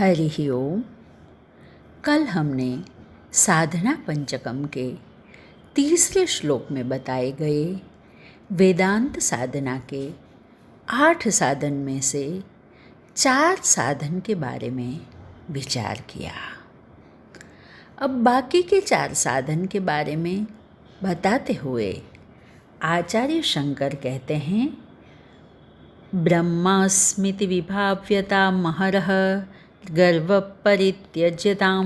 हरि ओम। कल हमने साधना पंचकम के तीसरे श्लोक में बताए गए वेदांत साधना के 8 साधन में से 4 साधन के बारे में विचार किया। अब बाकी के 4 साधन के बारे में बताते हुए आचार्य शंकर कहते हैं, ब्रह्मास्मिति विभाव्यता महरः गर्व परित्यज्यतां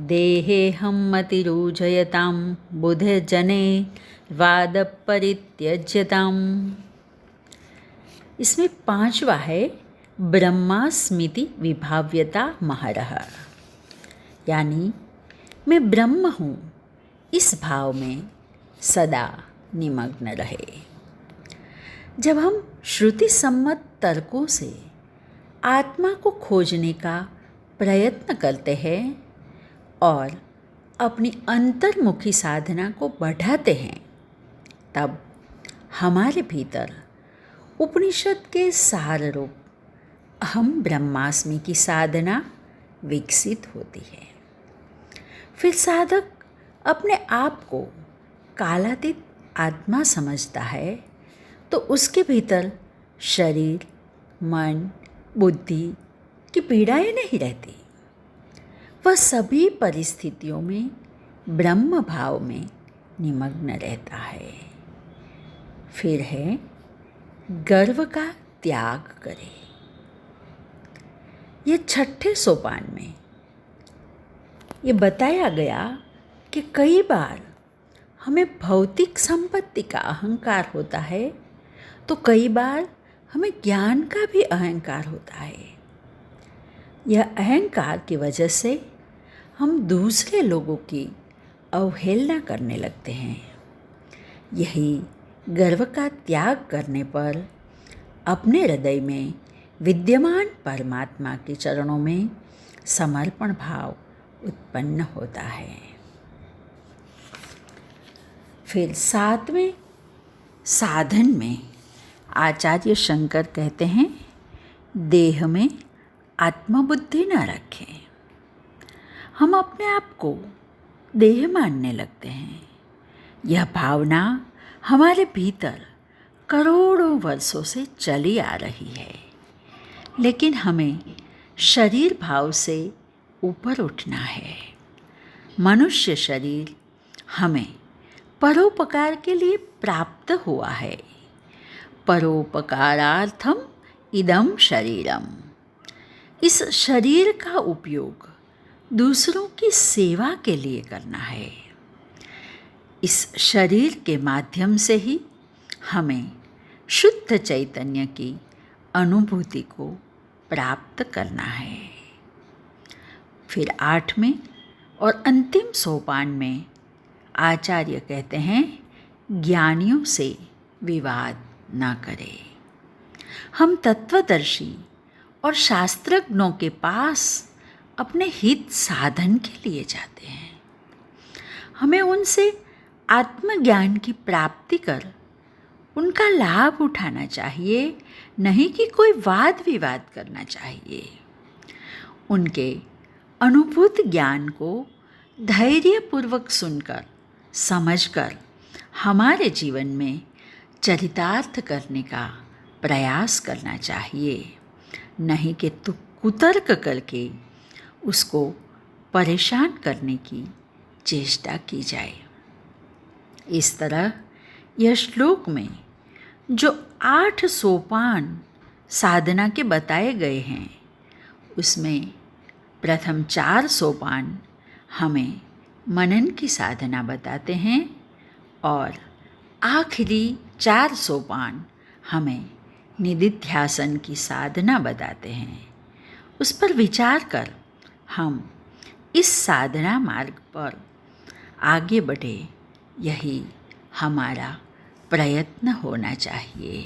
देहेऽहं मतिरुजयतां बुधजने वाद परित्यज्यताम्। इसमें 5वां है ब्रह्मास्मिति विभाव्यता महरः, यानी मैं ब्रह्म हूँ इस भाव में सदा निमग्न रहे। जब हम श्रुति सम्मत तर्कों से आत्मा को खोजने का प्रयत्न करते हैं और अपनी अंतर्मुखी साधना को बढ़ाते हैं, तब हमारे भीतर उपनिषद के सार रूप अहम ब्रह्मास्मि की साधना विकसित होती है। फिर साधक अपने आप को कालातीत आत्मा समझता है तो उसके भीतर शरीर, मन, बुद्धि की पीड़ाएं नहीं रहती। वह सभी परिस्थितियों में ब्रह्म भाव में निमग्न रहता है। फिर है गर्व का त्याग करे। यह 6ठे सोपान में ये बताया गया कि कई बार हमें भौतिक संपत्ति का अहंकार होता है तो कई बार हमें ज्ञान का भी अहंकार होता है। यह अहंकार की वजह से हम दूसरे लोगों की अवहेलना करने लगते हैं। यही गर्व का त्याग करने पर अपने हृदय में विद्यमान परमात्मा के चरणों में समर्पण भाव उत्पन्न होता है। फिर 7वें साधन में आचार्य शंकर कहते हैं, देह में आत्मबुद्धि न रखें। हम अपने आप को देह मानने लगते हैं। यह भावना हमारे भीतर करोड़ों वर्षों से चली आ रही है, लेकिन हमें शरीर भाव से ऊपर उठना है। मनुष्य शरीर हमें परोपकार के लिए प्राप्त हुआ है। परोपकारार्थम इदम शरीरम। इस शरीर का उपयोग दूसरों की सेवा के लिए करना है। इस शरीर के माध्यम से ही हमें शुद्ध चैतन्य की अनुभूति को प्राप्त करना है। फिर 8वें और अंतिम सोपान में आचार्य कहते हैं, ज्ञानियों से विवाद ना करें। हम तत्वदर्शी और शास्त्रज्ञों के पास अपने हित साधन के लिए जाते हैं। हमें उनसे आत्मज्ञान की प्राप्ति कर उनका लाभ उठाना चाहिए, नहीं कि कोई वाद विवाद करना चाहिए। उनके अनुभूत ज्ञान को धैर्यपूर्वक सुनकर, समझकर हमारे जीवन में चरितार्थ करने का प्रयास करना चाहिए, नहीं कि कुतर्क करके उसको परेशान करने की चेष्टा की जाए। इस तरह यह श्लोक में जो 8 सोपान साधना के बताए गए हैं, उसमें प्रथम 4 सोपान हमें मनन की साधना बताते हैं और आखिरी 4 सोपान हमें निदिध्यासन की साधना बताते हैं। उस पर विचार कर हम इस साधना मार्ग पर आगे बढ़े, यही हमारा प्रयत्न होना चाहिए।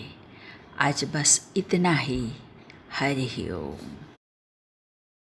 आज बस इतना ही। हरि ओम।